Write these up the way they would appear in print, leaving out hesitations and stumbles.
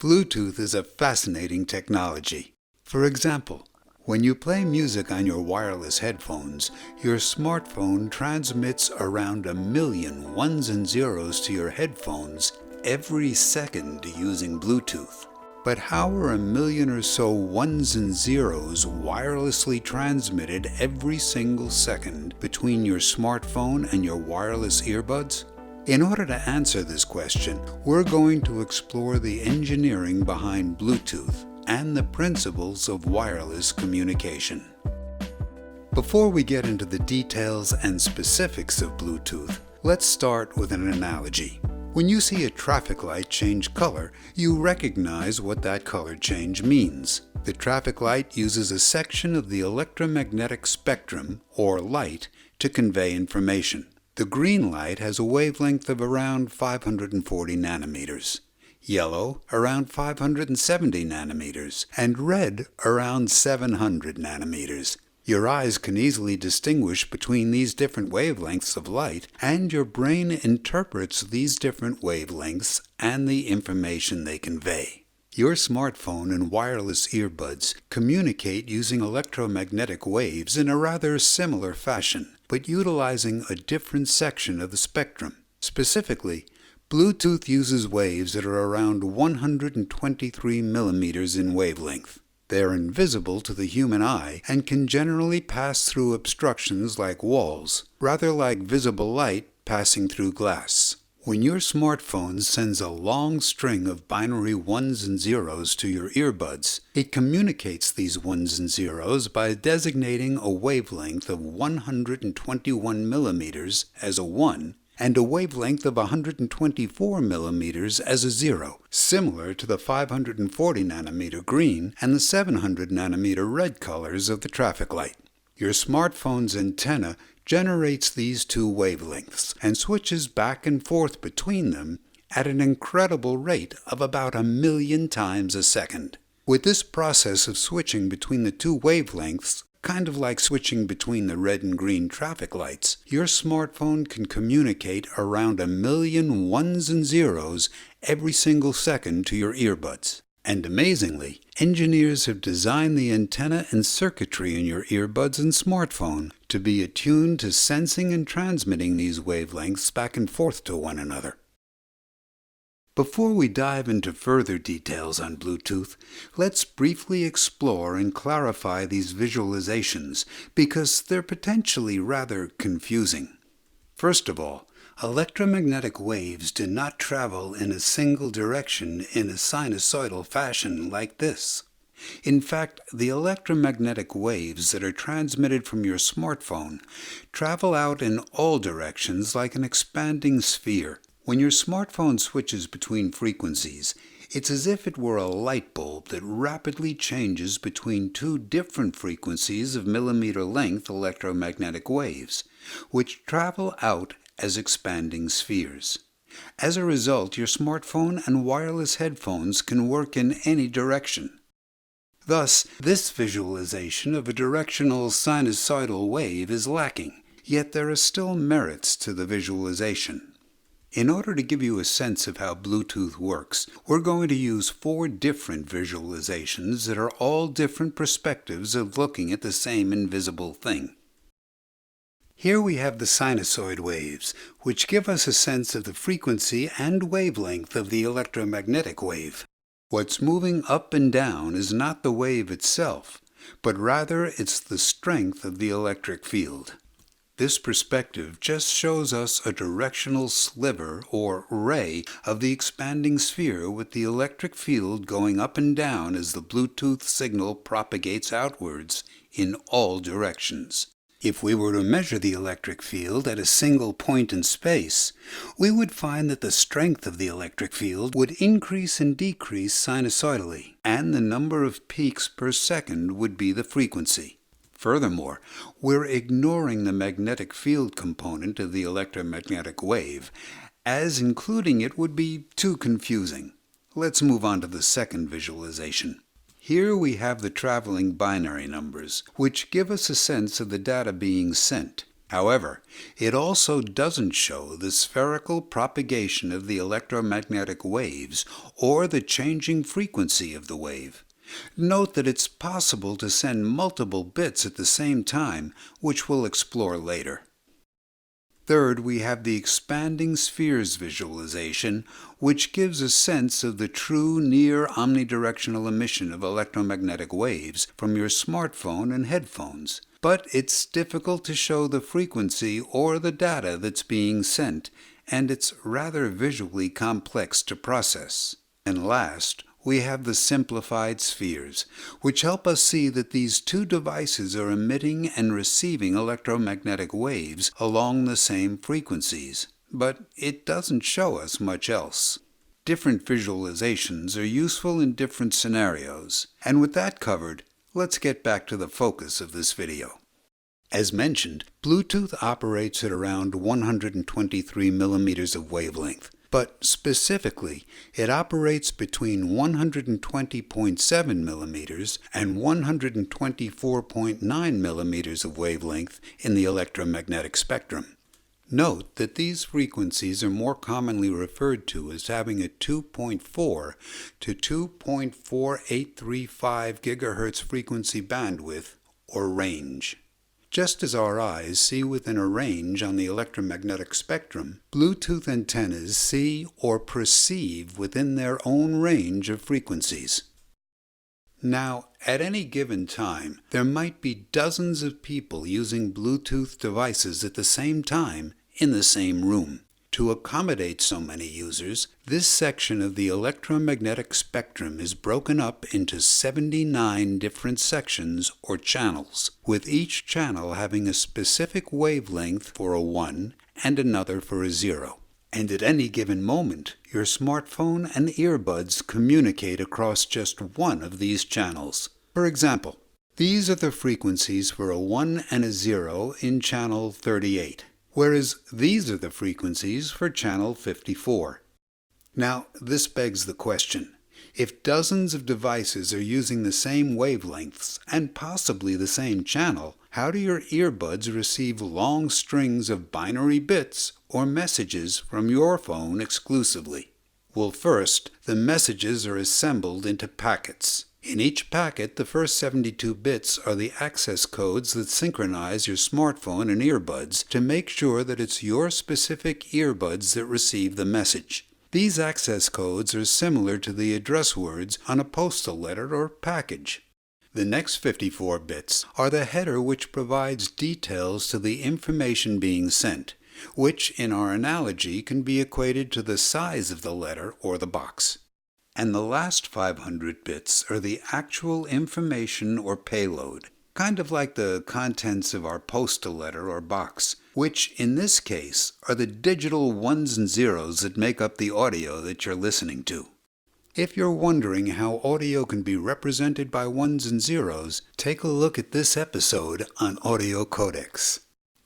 Bluetooth is a fascinating technology. For example, when you play music on your wireless headphones, your smartphone transmits around 1,000,000 ones and zeros to your headphones every second using Bluetooth. But how are 1,000,000 or so ones and zeros wirelessly transmitted every single second between your smartphone and your wireless earbuds? In order to answer this question, we're going to explore the engineering behind Bluetooth and the principles of wireless communication. Before we get into the details and specifics of Bluetooth, let's start with an analogy. When you see a traffic light change color, you recognize what that color change means. The traffic light uses a section of the electromagnetic spectrum, or light, to convey information. The green light has a wavelength of around 540 nanometers, yellow around 570 nanometers, and red around 700 nanometers. Your eyes can easily distinguish between these different wavelengths of light, and your brain interprets these different wavelengths and the information they convey. Your smartphone and wireless earbuds communicate using electromagnetic waves in a rather similar fashion, but utilizing a different section of the spectrum. Specifically, Bluetooth uses waves that are around 123 millimeters in wavelength. They are invisible to the human eye and can generally pass through obstructions like walls, rather like visible light passing through glass. When your smartphone sends a long string of binary ones and zeros to your earbuds, it communicates these ones and zeros by designating a wavelength of 121 millimeters as a 1 and a wavelength of 124 millimeters as a 0, similar to the 540 nanometer green and the 700 nanometer red colors of the traffic light. Your smartphone's antenna generates these two wavelengths and switches back and forth between them at an incredible rate of about 1,000,000 times a second. With this process of switching between the two wavelengths, kind of like switching between the red and green traffic lights, your smartphone can communicate around 1,000,000 ones and zeros every single second to your earbuds. And amazingly, engineers have designed the antenna and circuitry in your earbuds and smartphone to be attuned to sensing and transmitting these wavelengths back and forth to one another. Before we dive into further details on Bluetooth, let's briefly explore and clarify these visualizations because they're potentially rather confusing. First of all, electromagnetic waves do not travel in a single direction in a sinusoidal fashion like this. In fact, the electromagnetic waves that are transmitted from your smartphone travel out in all directions like an expanding sphere. When your smartphone switches between frequencies, it's as if it were a light bulb that rapidly changes between two different frequencies of millimeter-length electromagnetic waves, which travel out as expanding spheres. As a result, your smartphone and wireless headphones can work in any direction. Thus, this visualization of a directional sinusoidal wave is lacking, yet there are still merits to the visualization. In order to give you a sense of how Bluetooth works, we're going to use 4 different visualizations that are all different perspectives of looking at the same invisible thing. Here we have the sinusoid waves, which give us a sense of the frequency and wavelength of the electromagnetic wave. What's moving up and down is not the wave itself, but rather it's the strength of the electric field. This perspective just shows us a directional sliver or ray of the expanding sphere with the electric field going up and down as the Bluetooth signal propagates outwards in all directions. If we were to measure the electric field at a single point in space, we would find that the strength of the electric field would increase and decrease sinusoidally, and the number of peaks per second would be the frequency. Furthermore, we're ignoring the magnetic field component of the electromagnetic wave, as including it would be too confusing. Let's move on to the second visualization. Here we have the traveling binary numbers, which give us a sense of the data being sent. However, it also doesn't show the spherical propagation of the electromagnetic waves or the changing frequency of the wave. Note that it's possible to send multiple bits at the same time, which we'll explore later. Third, we have the expanding spheres visualization, which gives a sense of the true near omnidirectional emission of electromagnetic waves from your smartphone and headphones. But it's difficult to show the frequency or the data that's being sent, and it's rather visually complex to process. And last, we have the simplified spheres, which help us see that these two devices are emitting and receiving electromagnetic waves along the same frequencies, but it doesn't show us much else. Different visualizations are useful in different scenarios, and with that covered, let's get back to the focus of this video. As mentioned, Bluetooth operates at around 123 millimeters of wavelength. But specifically, it operates between 120.7 millimeters and 124.9 millimeters of wavelength in the electromagnetic spectrum. Note that these frequencies are more commonly referred to as having a 2.4 to 2.4835 GHz frequency bandwidth, or range. Just as our eyes see within a range on the electromagnetic spectrum, Bluetooth antennas see or perceive within their own range of frequencies. Now, at any given time, there might be dozens of people using Bluetooth devices at the same time in the same room. To accommodate so many users, this section of the electromagnetic spectrum is broken up into 79 different sections or channels, with each channel having a specific wavelength for a 1 and another for a 0. And at any given moment, your smartphone and earbuds communicate across just one of these channels. For example, these are the frequencies for a 1 and a 0 in channel 38. Whereas these are the frequencies for channel 54. Now, this begs the question, if dozens of devices are using the same wavelengths and possibly the same channel, how do your earbuds receive long strings of binary bits or messages from your phone exclusively? Well, first, the messages are assembled into packets. In each packet, the first 72 bits are the access codes that synchronize your smartphone and earbuds to make sure that it's your specific earbuds that receive the message. These access codes are similar to the address words on a postal letter or package. The next 54 bits are the header which provides details to the information being sent, which in our analogy can be equated to the size of the letter or the box. And the last 500 bits are the actual information or payload, kind of like the contents of our postal letter or box, which in this case are the digital ones and zeros that make up the audio that you're listening to. If you're wondering how audio can be represented by ones and zeros, take a look at this episode on audio codecs.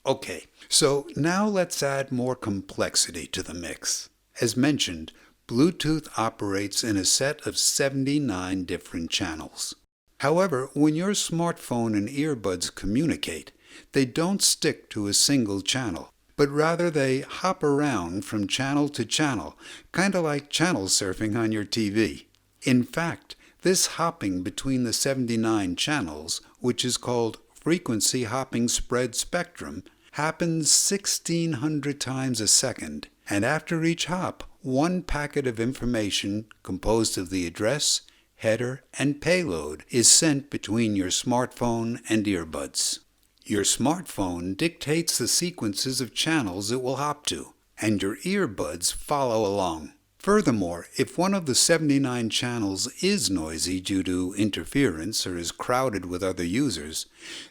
Okay, so now let's add more complexity to the mix. As mentioned, Bluetooth operates in a set of 79 different channels. However, when your smartphone and earbuds communicate, they don't stick to a single channel, but rather they hop around from channel to channel, kind of like channel surfing on your TV. In fact, this hopping between the 79 channels, which is called frequency hopping spread spectrum, happens 1,600 times a second, and after each hop, one packet of information composed of the address, header, and payload is sent between your smartphone and earbuds. Your smartphone dictates the sequences of channels it will hop to, and your earbuds follow along. Furthermore, if one of the 79 channels is noisy due to interference or is crowded with other users,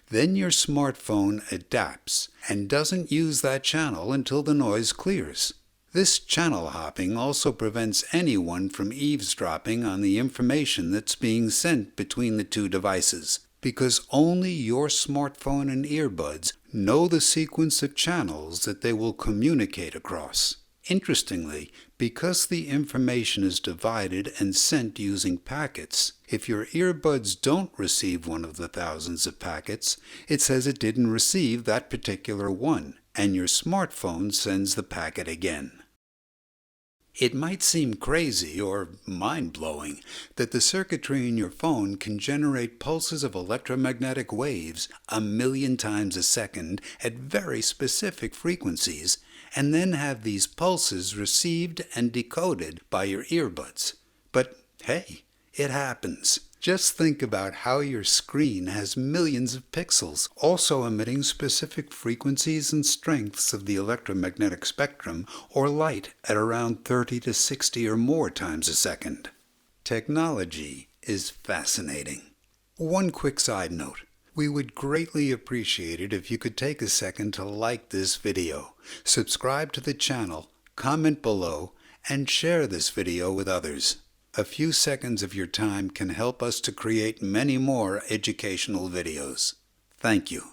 then your smartphone adapts and doesn't use that channel until the noise clears. This channel hopping also prevents anyone from eavesdropping on the information that's being sent between the two devices, because only your smartphone and earbuds know the sequence of channels that they will communicate across. Interestingly, because the information is divided and sent using packets, if your earbuds don't receive one of the thousands of packets, it says it didn't receive that particular one, and your smartphone sends the packet again. It might seem crazy or mind-blowing that the circuitry in your phone can generate pulses of electromagnetic waves 1,000,000 times a second at very specific frequencies, and then have these pulses received and decoded by your earbuds. But hey, it happens. Just think about how your screen has millions of pixels, also emitting specific frequencies and strengths of the electromagnetic spectrum or light at around 30 to 60 or more times a second. Technology is fascinating. One quick side note. We would greatly appreciate it if you could take a second to like this video, subscribe to the channel, comment below, and share this video with others. A few seconds of your time can help us to create many more educational videos. Thank you.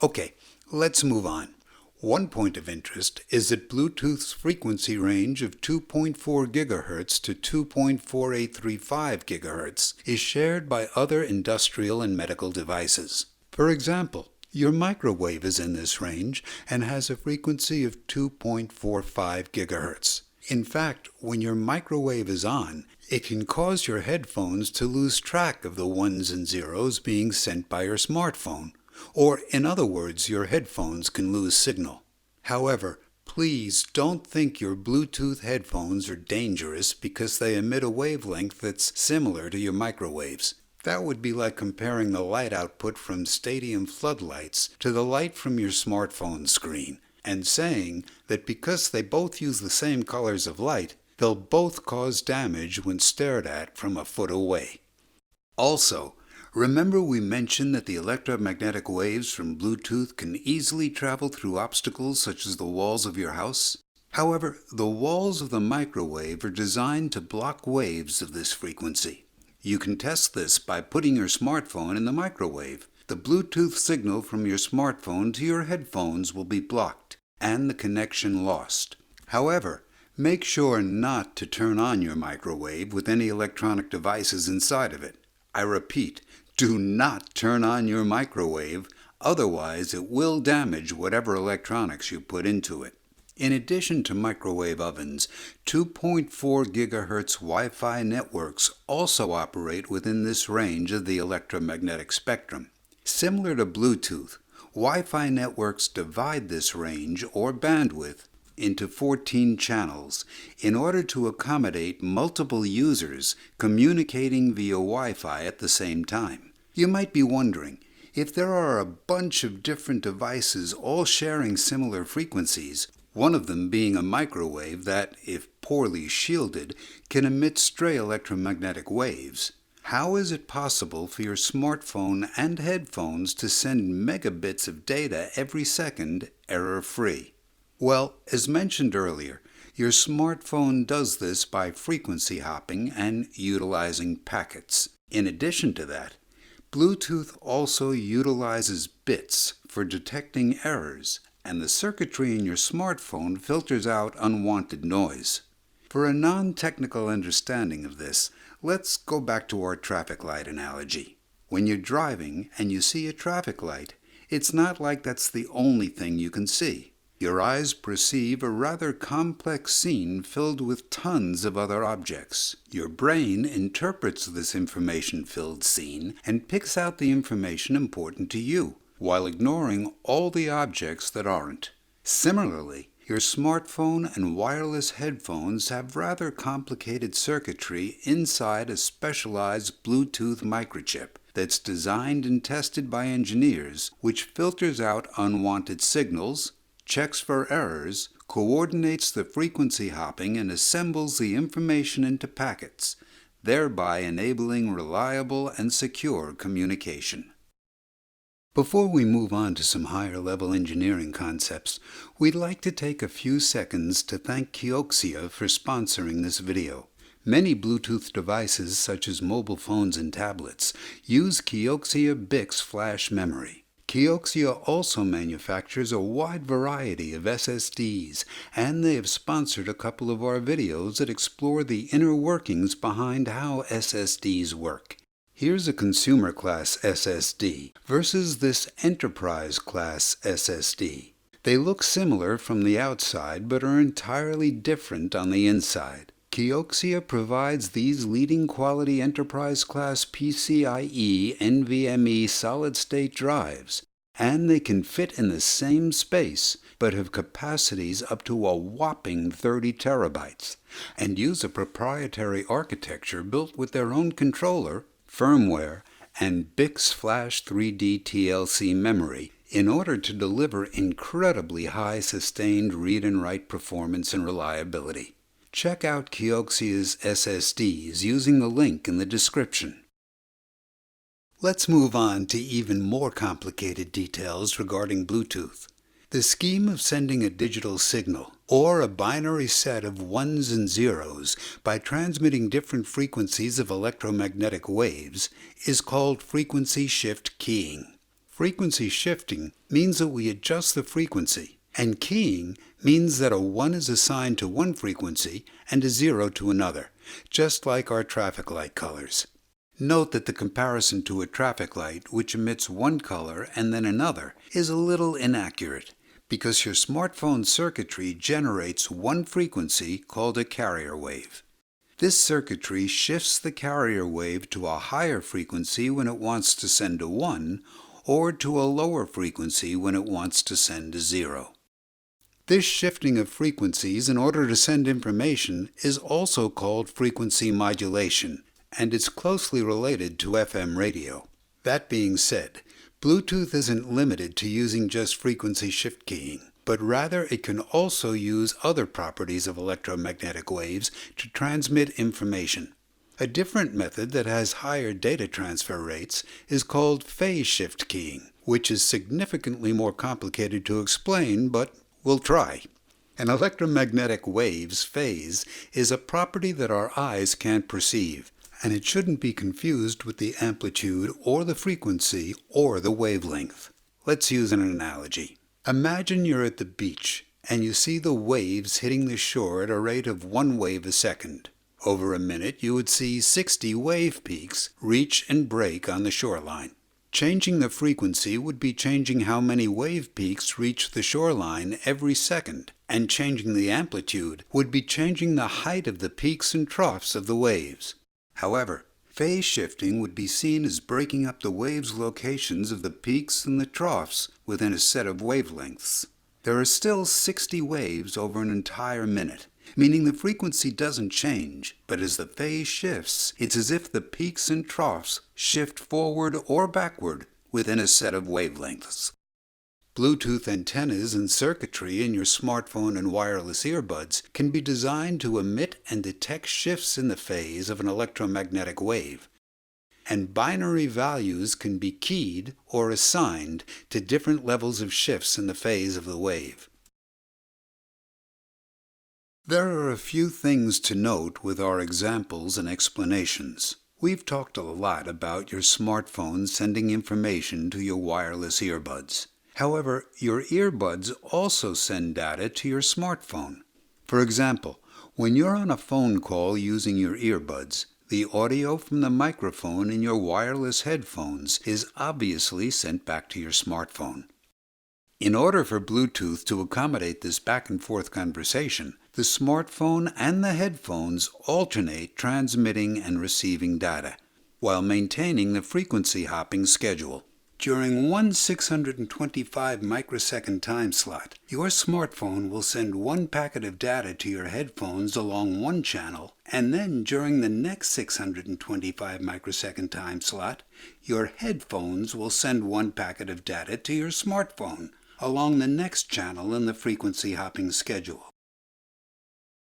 Okay, let's move on. One point of interest is that Bluetooth's frequency range of 2.4 GHz to 2.4835 GHz is shared by other industrial and medical devices. For example, your microwave is in this range and has a frequency of 2.45 GHz. In fact, when your microwave is on, it can cause your headphones to lose track of the ones and zeros being sent by your smartphone. Or, in other words, your headphones can lose signal. However, please don't think your Bluetooth headphones are dangerous because they emit a wavelength that's similar to your microwaves. That would be like comparing the light output from stadium floodlights to the light from your smartphone screen, and saying that because they both use the same colors of light, they'll both cause damage when stared at from a foot away. Also, remember we mentioned that the electromagnetic waves from Bluetooth can easily travel through obstacles such as the walls of your house? However, the walls of the microwave are designed to block waves of this frequency. You can test this by putting your smartphone in the microwave. The Bluetooth signal from your smartphone to your headphones will be blocked and the connection lost. However, make sure not to turn on your microwave with any electronic devices inside of it. I repeat, do not turn on your microwave, otherwise it will damage whatever electronics you put into it. In addition to microwave ovens, 2.4 GHz Wi-Fi networks also operate within this range of the electromagnetic spectrum. Similar to Bluetooth, Wi-Fi networks divide this range or bandwidth into 14 channels in order to accommodate multiple users communicating via Wi-Fi at the same time. You might be wondering, if there are a bunch of different devices all sharing similar frequencies, one of them being a microwave that, if poorly shielded, can emit stray electromagnetic waves, how is it possible for your smartphone and headphones to send megabits of data every second error-free? Well, as mentioned earlier, your smartphone does this by frequency hopping and utilizing packets. In addition to that, Bluetooth also utilizes bits for detecting errors, and the circuitry in your smartphone filters out unwanted noise. For a non-technical understanding of this, let's go back to our traffic light analogy. When you're driving and you see a traffic light, it's not like that's the only thing you can see. Your eyes perceive a rather complex scene filled with tons of other objects. Your brain interprets this information-filled scene and picks out the information important to you, while ignoring all the objects that aren't. Similarly, your smartphone and wireless headphones have rather complicated circuitry inside a specialized Bluetooth microchip that's designed and tested by engineers, which filters out unwanted signals, checks for errors, coordinates the frequency hopping, and assembles the information into packets, thereby enabling reliable and secure communication. Before we move on to some higher-level engineering concepts, we'd like to take a few seconds to thank Kioxia for sponsoring this video. Many Bluetooth devices, such as mobile phones and tablets, use Kioxia BICS flash memory. Kioxia also manufactures a wide variety of SSDs, and they have sponsored a couple of our videos that explore the inner workings behind how SSDs work. Here's a consumer class SSD versus this enterprise class SSD. They look similar from the outside but are entirely different on the inside. Kioxia provides these leading quality enterprise class PCIe NVMe solid-state drives, and they can fit in the same space but have capacities up to a whopping 30 terabytes, and use a proprietary architecture built with their own controller, firmware, and BICS Flash 3D TLC memory in order to deliver incredibly high sustained read and write performance and reliability. Check out Kioxia's SSDs using the link in the description. Let's move on to even more complicated details regarding Bluetooth. The scheme of sending a digital signal, or a binary set of ones and zeros, by transmitting different frequencies of electromagnetic waves is called frequency shift keying. Frequency shifting means that we adjust the frequency, and keying means that a 1 is assigned to one frequency and a 0 to another, just like our traffic light colors. Note that the comparison to a traffic light, which emits one color and then another, is a little inaccurate, because your smartphone circuitry generates one frequency called a carrier wave. This circuitry shifts the carrier wave to a higher frequency when it wants to send a 1, or to a lower frequency when it wants to send a 0. This shifting of frequencies in order to send information is also called frequency modulation, and it's closely related to FM radio. That being said, Bluetooth isn't limited to using just frequency shift keying, but rather it can also use other properties of electromagnetic waves to transmit information. A different method that has higher data transfer rates is called phase shift keying, which is significantly more complicated to explain, but we'll try. An electromagnetic wave's phase is a property that our eyes can't perceive, and it shouldn't be confused with the amplitude or the frequency or the wavelength. Let's use an analogy. Imagine you're at the beach and you see the waves hitting the shore at a rate of 1 wave a second. Over a minute, you would see 60 wave peaks reach and break on the shoreline. Changing the frequency would be changing how many wave peaks reach the shoreline every second, and changing the amplitude would be changing the height of the peaks and troughs of the waves. However, phase shifting would be seen as breaking up the waves' locations of the peaks and the troughs within a set of wavelengths. There are still 60 waves over an entire minute, meaning the frequency doesn't change, but as the phase shifts, it's as if the peaks and troughs shift forward or backward within a set of wavelengths. Bluetooth antennas and circuitry in your smartphone and wireless earbuds can be designed to emit and detect shifts in the phase of an electromagnetic wave, and binary values can be keyed or assigned to different levels of shifts in the phase of the wave. There are a few things to note with our examples and explanations. We've talked a lot about your smartphone sending information to your wireless earbuds. However, your earbuds also send data to your smartphone. For example, when you're on a phone call using your earbuds, the audio from the microphone in your wireless headphones is obviously sent back to your smartphone. In order for Bluetooth to accommodate this back-and-forth conversation, the smartphone and the headphones alternate transmitting and receiving data, while maintaining the frequency hopping schedule. During one 625 microsecond time slot, your smartphone will send one packet of data to your headphones along one channel, and then during the next 625 microsecond time slot, your headphones will send one packet of data to your smartphone along the next channel in the frequency hopping schedule.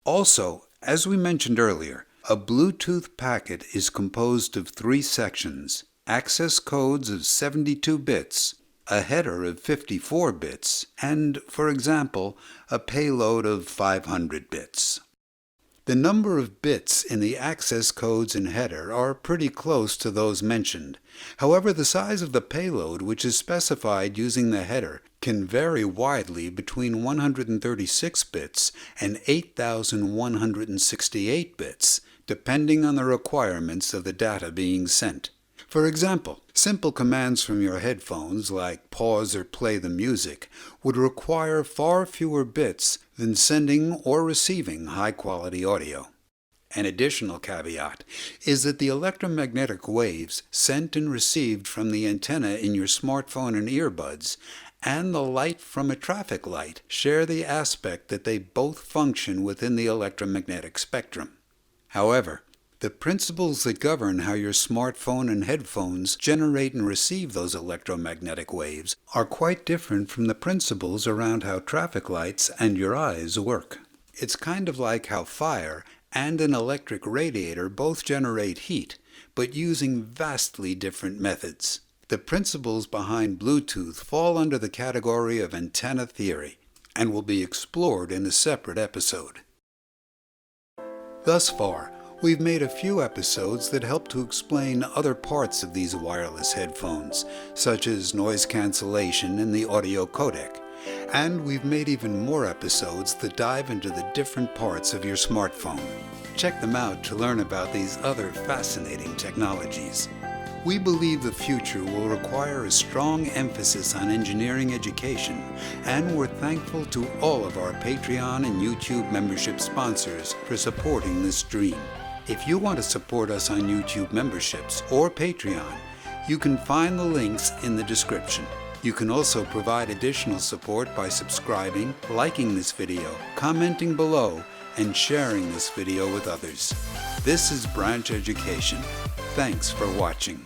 Also, as we mentioned earlier, a Bluetooth packet is composed of 3 sections: access codes of 72 bits, a header of 54 bits, and, for example, a payload of 500 bits. The number of bits in the access codes and header are pretty close to those mentioned. However, the size of the payload, which is specified using the header, can vary widely between 136 bits and 8,168 bits, depending on the requirements of the data being sent. For example, simple commands from your headphones, like pause or play the music, would require far fewer bits than sending or receiving high-quality audio. An additional caveat is that the electromagnetic waves sent and received from the antenna in your smartphone and earbuds and the light from a traffic light share the aspect that they both function within the electromagnetic spectrum. However, the principles that govern how your smartphone and headphones generate and receive those electromagnetic waves are quite different from the principles around how traffic lights and your eyes work. It's kind of like how fire and an electric radiator both generate heat, but using vastly different methods. The principles behind Bluetooth fall under the category of antenna theory and will be explored in a separate episode. Thus far, we've made a few episodes that help to explain other parts of these wireless headphones, such as noise cancellation and the audio codec. And we've made even more episodes that dive into the different parts of your smartphone. Check them out to learn about these other fascinating technologies. We believe the future will require a strong emphasis on engineering education, and we're thankful to all of our Patreon and YouTube membership sponsors for supporting this dream. If you want to support us on YouTube memberships or Patreon, you can find the links in the description. You can also provide additional support by subscribing, liking this video, commenting below, and sharing this video with others. This is Branch Education. Thanks for watching.